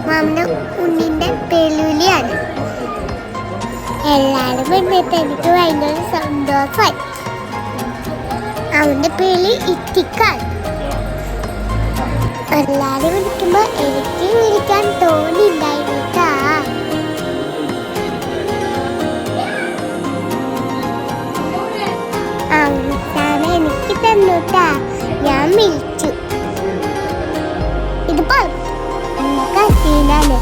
മാമന്റെ ഉണ്ണിന്റെ പേലുലിയാണ്. എല്ലാരും വന്നിട്ട് എനിക്ക് ഭയങ്കര സന്തോഷമായി. അവന്റെ പേര് ഇത്തിക്കാൻ. എല്ലാരും വിളിക്കുമ്പോ എനിക്ക് വിളിക്കാൻ തോന്നിണ്ടായിരുന്നിട്ടാ. അവസാനം എനിക്ക് തന്നുട്ടാ. ഞാൻ വിളിച്ചു. ഇതിപ്പോ കസീനാണ്.